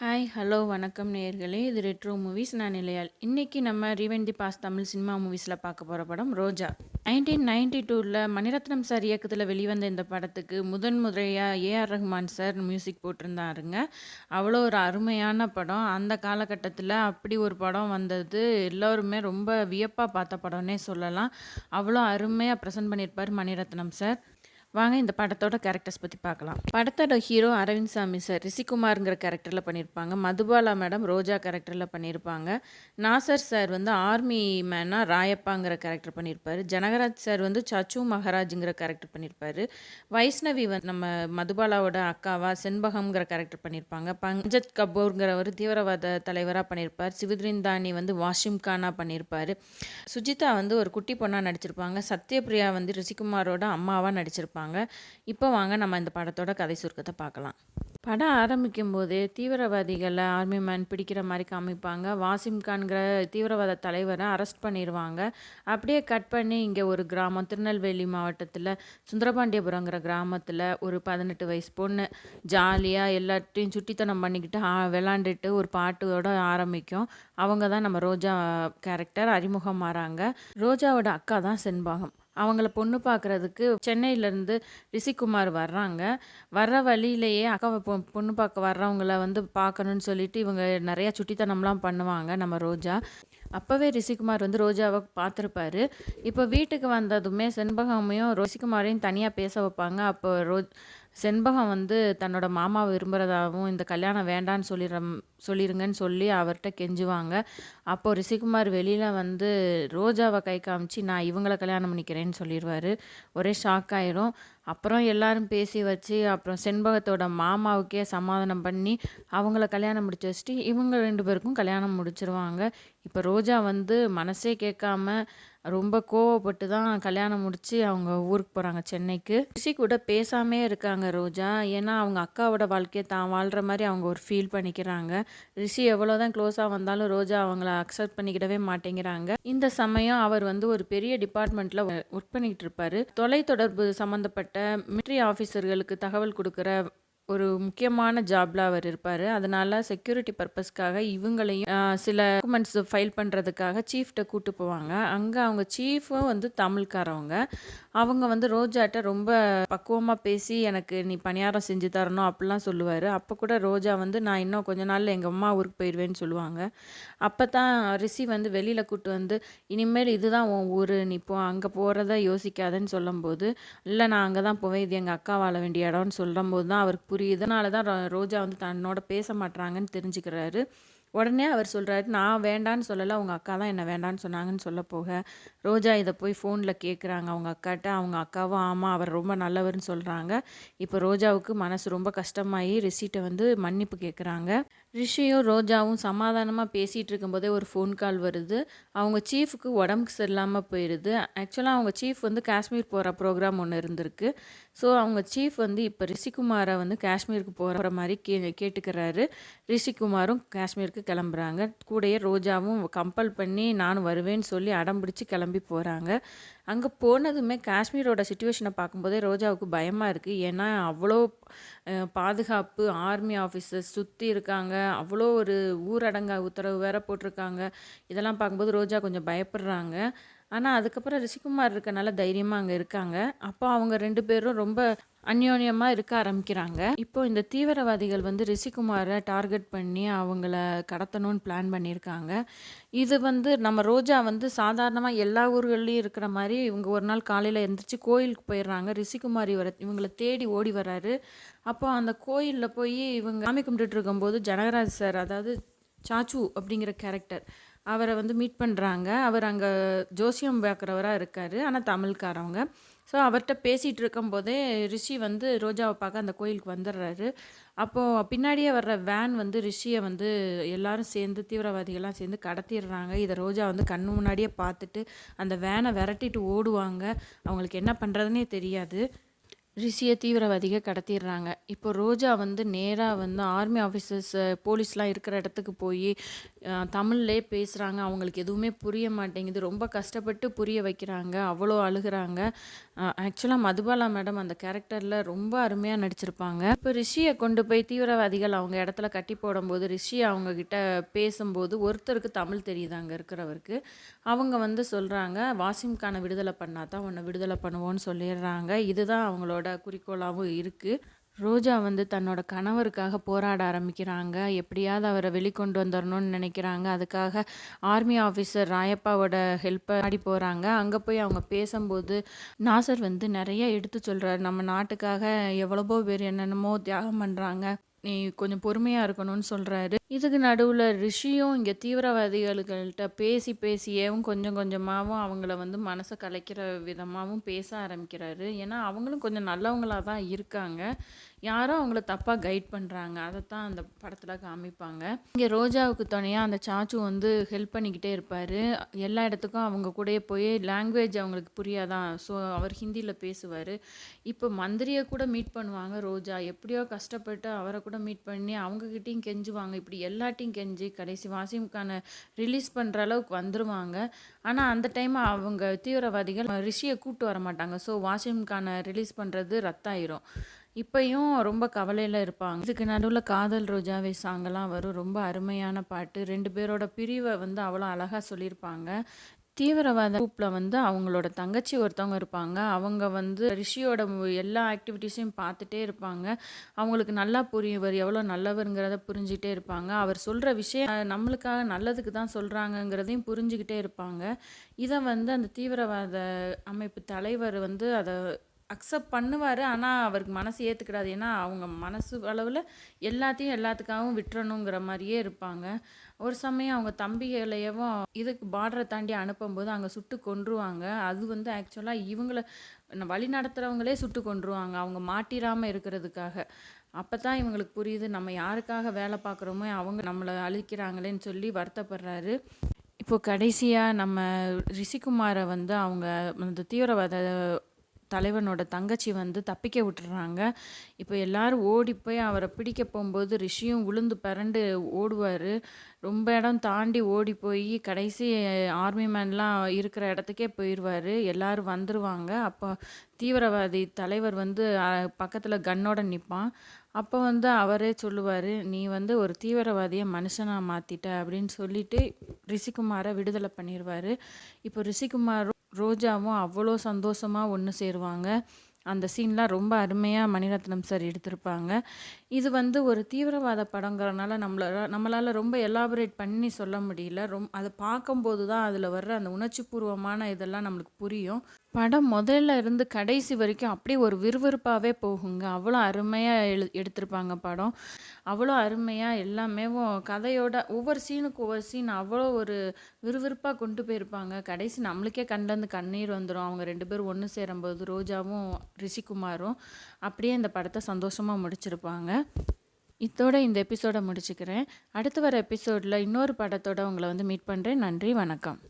Hi, hello, வணக்கம் நேயர்களே. இது ரெட்ரோ மூவிஸ். நான் நிலையாள். இன்னைக்கு நம்ம rewind the past Tamil cinema மூவிஸில் பார்க்க போகிற படம் ரோஜா. 1992ல் மணிரத்னம் சார் இயக்கத்தில் வெளிவந்த இந்த படத்துக்கு முதன் முறையாக ஏஆர் ரஹ்மான் சார் மியூசிக் போட்டிருந்தாருங்க. அவ்வளோ ஒரு அருமையான படம். அந்த காலகட்டத்தில் அப்படி ஒரு படம் வந்தது எல்லோருமே ரொம்ப வியப்பாக பார்த்த படம்னே சொல்லலாம். அவ்வளோ அருமையாக ப்ரெசென்ட் பண்ணியிருப்பார் மணிரத்னம் சார். வாங்க இந்த படத்தோட கேரக்டர்ஸ் பற்றி பார்க்கலாம். படத்தோட ஹீரோ அரவிந்த் சாமி சார் ரிஷிகுமாருங்கிற கேரக்டரில் பண்ணியிருப்பாங்க. மதுபாலா மேடம் ரோஜா கேரக்டரில் பண்ணியிருப்பாங்க. நாசர் சார் வந்து ஆர்மி மேனாக ராயப்பாங்கிற கேரக்டர் பண்ணியிருப்பார். ஜனகராஜ் சார் வந்து சச்சு மகராஜுங்கிற கேரக்டர் பண்ணியிருப்பார். வைஷ்ணவி வந்து நம்ம மதுபாலாவோட அக்காவா செண்பகம்ங்கிற கேரக்டர் பண்ணியிருப்பாங்க. பஞ்சத் கபூர்ங்கிற ஒரு தீவிரவாத தலைவராக பண்ணியிருப்பார். சிவத்ரிந்தானி வந்து வாஷிம் கானா பண்ணியிருப்பார். சுஜிதா வந்து ஒரு குட்டி பொண்ணாக நடிச்சிருப்பாங்க. சத்யபிரியா வந்து ரிஷிகுமாரோட அம்மாவாக நடிச்சிருப்பாங்க. இப்போ வாங்க நம்ம இந்த படத்தோட கதை சுருக்கத்தை பார்க்கலாம். படம் ஆரம்பிக்கும் போதே தீவிரவாதிகளை ஆர்மி மேன் பிடிக்கிற மாதிரி காமிப்பாங்க. வாசிம் கான்கிற தீவிரவாத தலைவரை அரெஸ்ட் பண்ணிடுவாங்க. அப்படியே கட் பண்ணி இங்கே ஒரு கிராமம், திருநெல்வேலி மாவட்டத்தில் சுந்தரபாண்டியபுரங்கிற கிராமத்தில் ஒரு 18 வயசு பொண்ணு ஜாலியாக எல்லாத்தையும் சுட்டித்தனம் பண்ணிக்கிட்டு விளாண்டுட்டு ஒரு பாட்டோட ஆரம்பிக்கும். அவங்க தான் நம்ம ரோஜா கேரக்டர். அறிமுகம் ஆறாங்க. ரோஜாவோட அக்கா தான் செண்பகம். அவங்கள பொண்ணு பார்க்குறதுக்கு சென்னையிலேருந்து ரிஷிகுமார் வர்றாங்க. வர்ற வழியிலேயே அக்காவை பொண்ணு பார்க்க வர்றவங்கள வந்து பார்க்கணுன்னு சொல்லிட்டு இவங்க நிறையா சுட்டித்தனம்லாம் பண்ணுவாங்க நம்ம ரோஜா. அப்போவே ரிஷிகுமார் வந்து ரோஜாவை பார்த்துருப்பாரு. இப்போ வீட்டுக்கு வந்ததுமே செண்பகமையும் ரிஷிகுமாரையும் தனியாக பேச வைப்பாங்க. அப்போ செண்பகம் வந்து தன்னோட மாமாவை விரும்புகிறதாகவும் இந்த கல்யாணம் வேண்டான்னு சொல்லிடுங்கன்னு சொல்லி அவர்கிட்ட கெஞ்சுவாங்க. அப்போது ரிஷிகுமார் வெளியில் வந்து ரோஜாவை கை காமிச்சு நான் இவங்கள கல்யாணம் பண்ணிக்கிறேன்னு சொல்லிடுவார். ஒரே ஷாக் ஆயிரும். அப்புறம் எல்லாரும் பேசி வச்சு அப்புறம் செண்பகத்தோட மாமாவுக்கே சமாதானம் பண்ணி அவங்கள கல்யாணம் முடிச்சு வச்சுட்டு இவங்க 2 பேருக்கும் கல்யாணம் முடிச்சிருவாங்க. இப்போ ரோஜா வந்து மனசே கேட்காம ரொம்ப கோவப்பட்டு தான் கல்யாணம் முடித்து அவங்க ஊருக்கு போகிறாங்க சென்னைக்கு. ரிஷி கூட பேசாமே இருக்காங்க ரோஜா. ஏன்னா அவங்க அக்காவோட வாழ்க்கையை தான் வாழ்கிற மாதிரி அவங்க ஒரு ஃபீல் பண்ணிக்கிறாங்க. ரிஷி எவ்வளோதான் க்ளோஸாக வந்தாலும் ரோஜா அவங்கள அக்செப்ட் பண்ணிக்கிடவே மாட்டேங்கிறாங்க. இந்த சமயம் அவர் வந்து ஒரு பெரிய டிபார்ட்மெண்ட்டில் ஒர்க் பண்ணிக்கிட்டு இருப்பார். தொலைத்தொடர்பு சம்மந்தப்பட்ட மிலிட்ரி ஆஃபீஸர்களுக்கு தகவல் கொடுக்குற ஒரு முக்கியமான ஜாப்ல அவர் இருப்பார். அதனால செக்யூரிட்டி பர்பஸ்க்காக இவங்களையும் சில டாக்குமெண்ட்ஸ் ஃபைல் பண்ணுறதுக்காக சீஃப்கிட்ட கூட்டு போவாங்க. அங்கே அவங்க சீஃபும் வந்து தமிழ்காரவங்க. அவங்க வந்து ரோஜாட்ட ரொம்ப பக்குவமாக பேசி எனக்கு நீ பணியாரம் செஞ்சு தரணும் அப்படிலாம் சொல்லுவார். அப்போ கூட ரோஜா வந்து நான் இன்னும் கொஞ்ச நாளில் எங்கள் அம்மா ஊருக்கு போயிடுவேன்னு சொல்லுவாங்க. அப்போ தான் ரிஷி வந்து வெளியில் கூட்டு வந்து இனிமேல் இதுதான் உன் ஊர், நீ போ அங்கே போகிறத யோசிக்காதன்னு சொல்லும்போது இல்லை நான் அங்கே தான் போவேன், இது எங்கள் அக்கா வாழ வேண்டிய இடம்னு சொல்லும்போது தான் அவருக்கு புரியுது. இதனால தான் ரோஜா வந்து தன்னோட பேச மாட்றாங்கன்னு தெரிஞ்சுக்கிறாரு. உடனே அவர் சொல்கிறாரு நான் வேண்டான்னு சொல்லலை, அவங்க அக்கா தான் என்னை வேண்டான்னு சொன்னாங்கன்னு சொல்ல போக ரோஜா இதை போய் ஃபோனில் கேட்குறாங்க அவங்க அக்காட்ட. அவங்க அக்காவும் ஆமாம் அவர் ரொம்ப நல்லவர்னு சொல்கிறாங்க. இப்போ ரோஜாவுக்கு மனசு ரொம்ப கஷ்டமாகி ரிஷிட்ட வந்து மன்னிப்பு கேட்குறாங்க. ரிஷியும் ரோஜாவும் சமாதானமாக பேசிகிட்டு இருக்கும்போதே ஒரு ஃபோன் கால் வருது. அவங்க சீஃபுக்கு உடம்புக்கு சரியில்லாமல் போயிடுது. ஆக்சுவலாக அவங்க சீஃப் வந்து காஷ்மீர் போகிற ப்ரோக்ராம் ஒன்று இருந்திருக்கு. ஸோ அவங்க சீஃப் வந்து இப்போ ரிஷிகுமாரை வந்து காஷ்மீருக்கு போகிற மாதிரி கேட்டுக்கிறாரு. ரிஷிகுமாரும் காஷ்மீருக்கு கிளம்புறாங்க. கூடயே ரோஜாவும் கம்பல் பண்ணி நானும் வருவேன்னு சொல்லி அடம்பிடிச்சு கிளம்பி போகிறாங்க. அங்கே போனதுமே காஷ்மீரோட சுச்சுவேஷனை பார்க்கும்போதே ரோஜாவுக்கு பயமாக இருக்குது. ஏன்னா அவ்வளோ பாதுகாப்பு, ஆர்மி ஆஃபீஸர்ஸ் சுற்றி இருக்காங்க, அவ்வளோ ஒரு ஊரடங்கா உத்தரவு வேற போட்டிருக்காங்க. இதெல்லாம் பார்க்கும்போது ரோஜா கொஞ்சம் பயப்படுறாங்க. ஆனால் அதுக்கப்புறம் ரிஷிகுமார் இருக்கனால தைரியமாக அங்கே இருக்காங்க. அப்போ அவங்க 2 பேரும் ரொம்ப அந்யோன்யமாக இருக்க ஆரம்பிக்கிறாங்க. இப்போ இந்த தீவிரவாதிகள் வந்து ரிஷிகுமாரை டார்கெட் பண்ணி அவங்கள கடத்தணும்னு பிளான் பண்ணியிருக்காங்க. இது வந்து நம்ம ரோஜா வந்து சாதாரணமாக எல்லா ஊர்கள்லையும் இருக்கிற மாதிரி இவங்க ஒரு நாள் காலையில் எழுந்திரிச்சு கோயிலுக்கு போயிடுறாங்க. ரிஷிகுமார் இவங்களை தேடி ஓடி வராரு. அப்போ அந்த கோயிலில் போய் இவங்க சாமி கும்பிட்டுட்டு இருக்கும்போது ஜனகராஜ் சார், அதாவது சாச்சு அப்படிங்கிற கேரக்டர், அவரை வந்து மீட் பண்ணுறாங்க. அவர் அங்கே ஜோசியம் பார்க்குறவராக இருக்கார், ஆனால் தமிழ்காரவங்க. ஸோ அவர்கிட்ட பேசிகிட்டு இருக்கும்போதே ரிஷி வந்து ரோஜாவை பார்க்க அந்த கோயிலுக்கு வந்துடுறாரு. அப்போது பின்னாடியே வர்ற வேன் வந்து ரிஷியை வந்து எல்லாரும் சேர்ந்து தீவிரவாதிகள்லாம் சேர்ந்து கடத்திடுறாங்க. இதை ரோஜா வந்து கண்ணு முன்னாடியே பார்த்துட்டு அந்த வேனை விரட்டிட்டு ஓடுவாங்க. அவங்களுக்கு என்ன பண்ணுறதுனே தெரியாது. ரிஷியை தீவிரவாதிக கடத்திடுறாங்க. இப்போ ரோஜா வந்து நேராக வந்து ஆர்மி ஆஃபீஸர்ஸ் போலீஸ்லாம் இருக்கிற இடத்துக்கு போய் தமிழ்லயே பேசுகிறாங்க. அவங்களுக்கு எதுவுமே புரிய மாட்டேங்குது. ரொம்ப கஷ்டப்பட்டு புரிய வைக்கிறாங்க. அவ்வளோ அழுகுறாங்க. ஆக்சுவலாக மதுபாலா மேடம் அந்த கேரக்டரில் ரொம்ப அருமையாக நடிச்சிருப்பாங்க. இப்போ ரிஷியை கொண்டு போய் தீவிரவாதிகள் அவங்க இடத்துல கட்டி போடும்போது ரிஷி அவங்க கிட்ட பேசும்போது ஒருத்தருக்கு தமிழ் தெரியுது அங்கே இருக்கிறவருக்கு. அவங்க வந்து சொல்கிறாங்க, வாசிம் கானை விடுதலை பண்ணால் தான் உன்னை விடுதலை பண்ணுவோன்னு சொல்லிடுறாங்க. இதுதான் அவங்களோட குறிக்கோளாகவும் இருக்குது. ரோஜா வந்து தன்னோட கணவருக்காக போராட ஆரம்பிக்கிறாங்க. எப்படியாவது அவரை வெளிக்கொண்டு வந்துரணும்னு நினைக்கிறாங்க. அதுக்காக ஆர்மி ஆஃபீஸர் ராயப்பாவோட ஹெல்ப்பை நாடி போகிறாங்க. அங்கே போய் அவங்க பேசும்போது நாசர் வந்து நிறைய எடுத்து சொல்கிறாரு. நம்ம நாட்டுக்காக எவ்வளவோ பேர் என்னென்னமோ தியாகம் பண்ணுறாங்க. நீ கொஞ்சம் பொறுமையாக இருக்கணும்னு சொல்கிறாரு. இதுக்கு நடுவில் ரிஷியும் இங்கே தீவிரவாதிகள்கிட்ட பேசி பேசியேவும் கொஞ்சம் கொஞ்சமாகவும் அவங்கள வந்து மனசை கலைக்கிற விதமாகவும் பேச ஆரம்பிக்கிறாரு. ஏன்னா அவங்களும் கொஞ்சம் நல்லவங்களாக தான் இருக்காங்க. யாரோ அவங்கள தப்பாக கைட் பண்ணுறாங்க. அதைத்தான் அந்த படத்தில் காமிப்பாங்க. இங்கே ரோஜாவுக்கு துணையாக அந்த சாச்சு வந்து ஹெல்ப் பண்ணிக்கிட்டே இருப்பார். எல்லா இடத்துக்கும் அவங்க கூடயே போய் லாங்குவேஜ் அவங்களுக்கு புரியாதான். ஸோ அவர் ஹிந்தியில் பேசுவார். இப்போ மந்திரியை கூட மீட் பண்ணுவாங்க ரோஜா. எப்படியோ கஷ்டப்பட்டு அவரை கூட மீட் பண்ணி அவங்கக்கிட்டையும் கெஞ்சுவாங்க. இப்படி எல்லாட்டையும் கெஞ்சி கடைசி வாசிமுக்கான ரிலீஸ் பண்ணுற அளவுக்கு வந்துருவாங்க. ஆனால் அந்த டைம் அவங்க தீவிரவாதிகள் ரிஷியை கூப்பிட்டு வர மாட்டாங்க. ஸோ வாசிமுக்கான ரிலீஸ் பண்ணுறது ரத்தாயிரும். இப்பயும் ரொம்ப கவலையில் இருப்பாங்க. இதுக்கு நடுவில் காதல் ரோஜாவே சாங்கெல்லாம் வரும். ரொம்ப அருமையான பாட்டு. 2 பேரோட பிரிவை வந்து அவ்வளோ அழகாக சொல்லியிருப்பாங்க. தீவிரவாத குரூப்பில் வந்து அவங்களோட தங்கச்சி ஒருத்தவங்க இருப்பாங்க. அவங்க வந்து ரிஷியோட எல்லா ஆக்டிவிட்டீஸையும் பார்த்துட்டே இருப்பாங்க. அவங்களுக்கு நல்லா புரியும் இவர் எவ்வளோ நல்லவருங்கிறத புரிஞ்சுக்கிட்டே இருப்பாங்க. அவர் சொல்கிற விஷயம் நம்மளுக்காக நல்லதுக்கு தான் சொல்கிறாங்கங்கிறதையும் புரிஞ்சுக்கிட்டே இருப்பாங்க. இதை வந்து அந்த தீவிரவாத அமைப்பு தலைவர் வந்து அதை அக்செப்ட் பண்ணுவார். ஆனால் அவருக்கு மனசு ஏற்றுக்கிடாது. ஏன்னா அவங்க மனசு அளவில் எல்லாத்தையும் எல்லாத்துக்காகவும் விட்டுறணுங்கிற மாதிரியே இருப்பாங்க. ஒரு சமயம் அவங்க தம்பிகளையவும் இதுக்கு பார்டரை தாண்டி அனுப்பும்போது அங்கே சுட்டு கொன்றுவாங்க. அது வந்து ஆக்சுவலாக இவங்கள வழி நடத்துகிறவங்களே சுட்டு கொன்றுவாங்க அவங்க மாட்டிராமல் இருக்கிறதுக்காக. அப்போ தான் இவங்களுக்கு புரியுது நம்ம யாருக்காக வேலை பார்க்குறோமோ அவங்க நம்மளை அழிக்கிறாங்களேன்னு சொல்லி வருத்தப்படுறாரு. இப்போது கடைசியாக நம்ம ரிஷிகுமாரை வந்து அவங்க அந்த தீவிரவாத தலைவனோட தங்கச்சி வந்து தப்பிக்க விட்டுறாங்க. இப்போ எல்லாரும் ஓடி போய் அவரை பிடிக்க போகும்போது ரிஷியும் உளுந்து பிறண்டு ஓடுவார். ரொம்ப இடம் தாண்டி ஓடி போய் கடைசி ஆர்மி மேன்லாம் இருக்கிற இடத்துக்கே போயிடுவார். எல்லாரும் வந்துடுவாங்க. அப்போ தீவிரவாதி தலைவர் வந்து பக்கத்தில் கன்னோட நிற்பான். அப்போ வந்து அவரே சொல்லுவார், நீ வந்து ஒரு தீவிரவாதியை மனுஷனாக மாற்றிட்ட அப்படின்னு சொல்லிட்டு ரிஷிகுமாரை விடுதலை பண்ணிடுவார். இப்போ ரிஷிகுமார் ரோஜாவும் அவ்வளோ சந்தோஷமாக ஒன்று சேருவாங்க. அந்த சீன்லாம் ரொம்ப அருமையாக மணிரத்னம் சார் எடுத்திருப்பாங்க. இது வந்து ஒரு தீவிரவாத படங்கிறனால நம்மளால் ரொம்ப எலாபரேட் பண்ணி சொல்ல முடியல. அதை பார்க்கும்போது தான் அதில் வர்ற அந்த உணர்ச்சிபூர்வமான இதெல்லாம் நம்மளுக்கு புரியும். படம் முதல்ல இருந்து கடைசி வரைக்கும் அப்படியே ஒரு விறுவிறுப்பாகவே போகுங்க. அவ்வளோ அருமையாக எடுத்திருப்பாங்க படம். அவ்வளோ அருமையாக எல்லாமேவும் கதையோட ஒவ்வொரு ஒவ்வொரு சீன் அவ்வளோ ஒரு விறுவிறுப்பாக கொண்டு போயிருப்பாங்க. கடைசி நம்மளுக்கே கண்லேருந்து கண்ணீர் வந்துடும். அவங்க 2 பேரும் ஒன்று சேரும்போது ரோஜாவும் ரிஷிகுமாரும் அப்படியே இந்த படத்தை சந்தோஷமாக முடிச்சிருப்பாங்க. இதோட இந்த எபிசோடை முடிச்சுக்கிறேன். அடுத்து வர எபிசோடில் இன்னொரு படத்தோட உங்களை வந்து மீட் பண்ணுறேன். நன்றி, வணக்கம்.